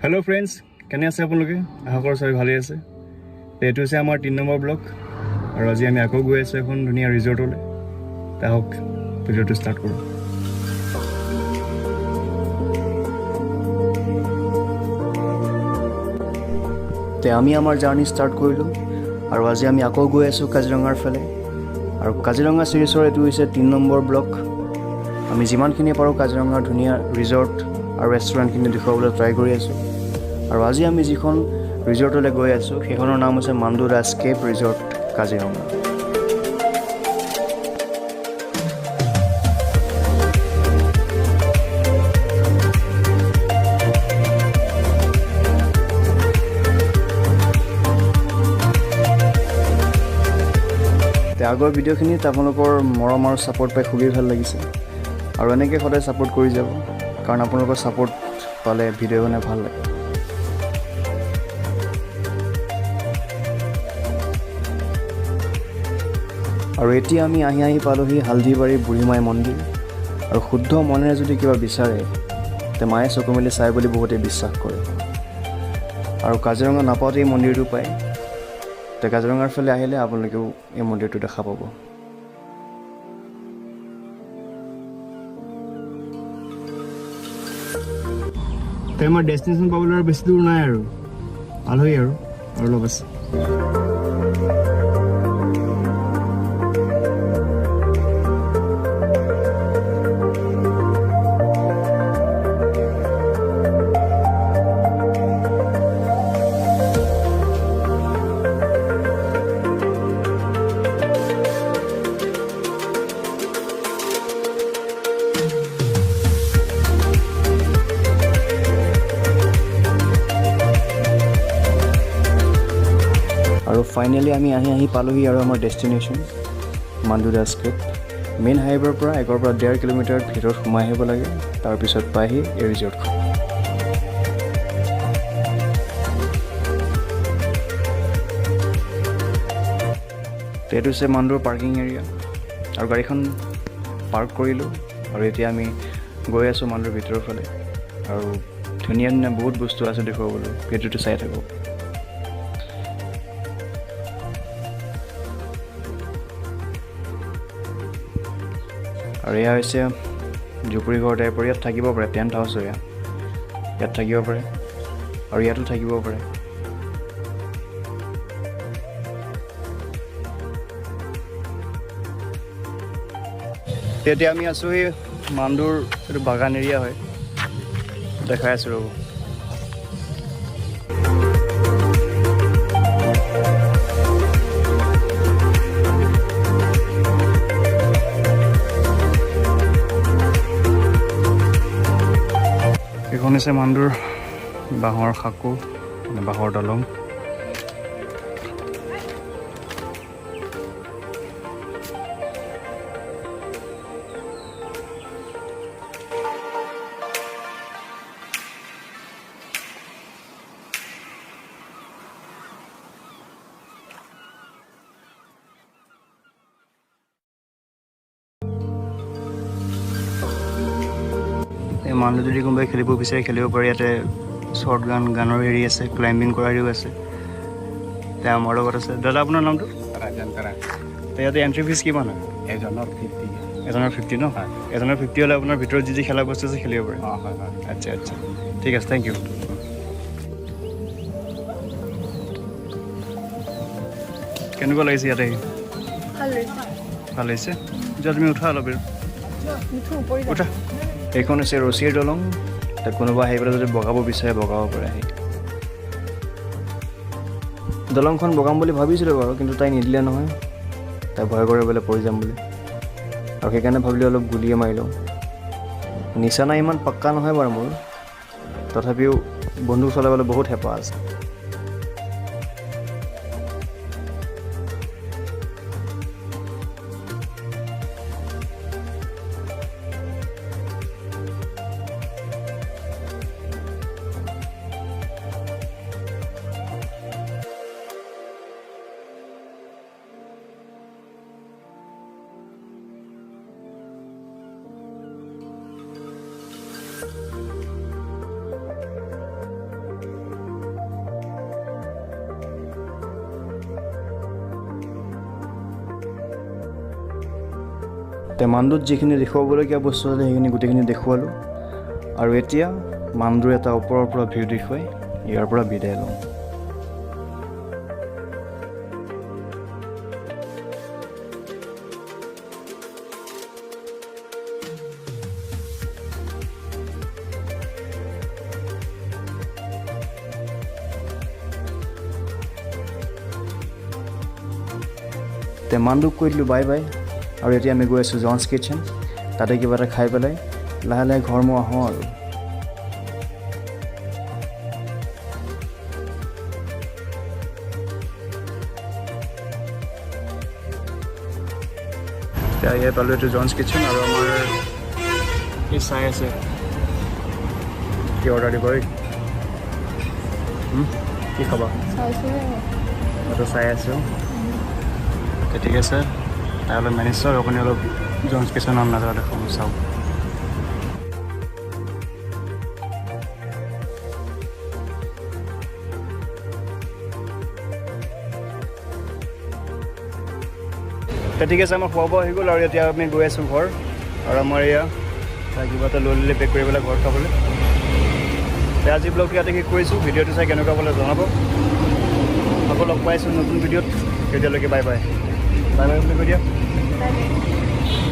Hello friends, কেনে আছে আপোনালোকে? আশা কৰোঁ সবাই ভালে আছে। এইটো হৈছে আমাৰ 3 নম্বৰ ব্লক আৰু আজি আমি আকৌ গৈ আছো এখন ধুনীয়া ৰিজৰ্টলৈ। তাহক ভিডিঅ'টো ষ্টাৰ্ট কৰোঁ। আমি আমাৰ জাৰ্নি ষ্টাৰ্ট কৰিলোঁ আৰু আজি আমি আকৌ গৈ আছোঁ কাজিৰঙাৰ ফালে আৰু কাজিৰঙা চিৰিজৰ এইটো হৈছে 3 নম্বৰ ব্লক। আমি যিমানখিনি পাৰোঁ কাজিৰঙাৰ ধুনীয়া ৰিজৰ্ট আৰু ৰেষ্টুৰেণ্টখিনি দেখুৱাবলৈ ট্ৰাই কৰি আছোঁ আৰু আজি আমি যিখন ৰিজৰ্টলৈ গৈ আছোঁ সেইখনৰ নাম হৈছে মাণ্ডু স্কেপ ৰিজৰ্ট কাজিৰঙা। আগৰ ভিডিঅ'খিনিত আপোনালোকৰ মৰম আৰু ছাপোৰ্ট পাই খুবেই ভাল লাগিছে আৰু এনেকৈ সদায় ছাপোৰ্ট কৰি যাব, কাৰণ আপোনালোকৰ ছাপোৰ্ট পালে ভিডিঅ' বনাই ভাল লাগে। আৰু এতিয়া আমি আহি পালোহি হালধিবাৰী বুঢ়ীমাই মন্দিৰ আৰু শুদ্ধ মনেৰে যদি কিবা বিচাৰে তে মায়ে চকু মেলি চাই বুলি বহুতেই বিশ্বাস কৰে আৰু কাজিৰঙা নাপাওঁতে এই মন্দিৰটো পায়। তো কাজিৰঙাৰ ফালে আহিলে আপোনালোকেও এই মন্দিৰটো দেখা পাব। আমাৰ ডেষ্টিনেশ্যন পাবলৈ আৰু বেছি দূৰ নাই আৰু পালোহি আৰু অলপ আছে। আৰু ফাইনেলি আমি আহি পালোহি আৰু আমাৰ ডেষ্টিনেশ্যন মাণ্ডু স্কেপ। মেইন হাইৱেৰ পৰা 1 পৰা 1.5 কিলোমিটাৰ ভিতৰত সোমাই আহিব লাগে, তাৰপিছত পাইহি এই ৰিজৰ্টখন। এইটো হৈছে মাণ্ডুৰ পাৰ্কিং এৰিয়া আৰু গাড়ীখন পাৰ্ক কৰিলোঁ আৰু এতিয়া আমি গৈ আছোঁ মাণ্ডুৰ ভিতৰৰ ফালে আৰু ধুনীয়া ধুনীয়া বহুত বস্তু আছে দেখুৱাবলৈ। ভিডিঅ'টো চাই থাকক। আৰু এয়া হৈছে জুপুৰি ঘৰ টাইপৰ, ইয়াত থাকিব পাৰে, টেণ্ট হাউচ হয় ইয়াত থাকিব পাৰে আৰু ইয়াতো থাকিব পাৰে। এতিয়া আমি আছোঁ এই মাণ্ডুৰ এইটো বাগান এৰিয়া হয়, দেখাই আছোঁ ৰ'ব। এইখন হৈছে মাণ্ডুৰ বাঁহৰ সাঁকো, মানে বাঁহৰ দলং। এই মাণ্ডু যদি কোনোবাই খেলিব বিচাৰে খেলিব পাৰে। ইয়াতে শ্বৰ্ট গানৰ হেৰি আছে, ক্লাইম্বিং কৰাৰিও আছে। তেওঁ আমাৰ লগত আছে। দাদা আপোনাৰ নামটো? ইয়াতে এণ্ট্ৰি ফিজ কিমান হয়? এজনৰ 50 ন? এজনৰ 50 হ'লে আপোনাৰ ভিতৰত যি খেলা বস্তু আছে খেলিব পাৰে। আচ্ছা আচ্ছা, ঠিক আছে, থেংক ইউ। কেনেকুৱা লাগিছে ইয়াতে? ভাল লাগিছে। যোৱা তুমি উঠা অলপ, উঠা। এইখন হৈছে ৰছীৰ দলং, তাত কোনোবা আহি পেলাই যদি বগাব বিচাৰে বগাব পাৰে আহি। দলংখন বগাম বুলি ভাবিছিলোঁ বাৰু, কিন্তু তাই নিদিলে নহয়। তাই ভয় কৰে বোলে পৰি যাম বুলি, আৰু সেইকাৰণে ভাবিলোঁ অলপ গুলিয়ে মাৰি লওঁ। নিচানা ইমান পাক্কা নহয় বাৰু মোৰ, তথাপিও বন্দুক চলাবলৈ বহুত হেঁপাহ আছে। তে মাণ্ডুত যিখিনি দেখুৱাবলগীয়া বস্তু আছিলে সেইখিনি গোটেইখিনি দেখুৱালোঁ আৰু এতিয়া মাণ্ডুৰ এটা ওপৰৰ পৰা ভিউ দেখুৱাই ইয়াৰ পৰা বিদায় লওঁ। তে মাণ্ডুক কৈ দিলোঁ বাই বাই আৰু এতিয়া আমি গৈ আছোঁ জনছ কিটচেন। তাতে কিবা এটা খাই পেলাই লাহে লাহে ঘৰ মই আহোঁ আৰু এতিয়া ইয়াত পালোঁ এইটো জনছ কিটচেন আৰু আমাৰ এই চাই আছে কি অৰ্ডাৰ দিব কি খাবা এইটো চাই আছোঁ। ঠিক আছে তাহলে মেনেজাৰ আপুনি অলপ জনছ কিটচেনৰ নাজাৰা দেখোন চাওক। ঠিক আছে আমাৰ খোৱা বোৱা হৈ গ'ল আৰু এতিয়া আমি গৈ আছোঁ ঘৰ আৰু আমাৰ এয়া কিবা এটা লৈ ল'লে পেক কৰি পেলাই ঘৰত খাবলৈ। আজি ব্লগটো ইয়াতে শেষ কৰিছোঁ। ভিডিঅ'টো চাই কেনেকুৱা পালে জনাব। আকৌ লগ পাইছোঁ নতুন ভিডিঅ'ত। তেতিয়ালৈকে বাই বাই বাই বাই বুলি কৈ দিয়া।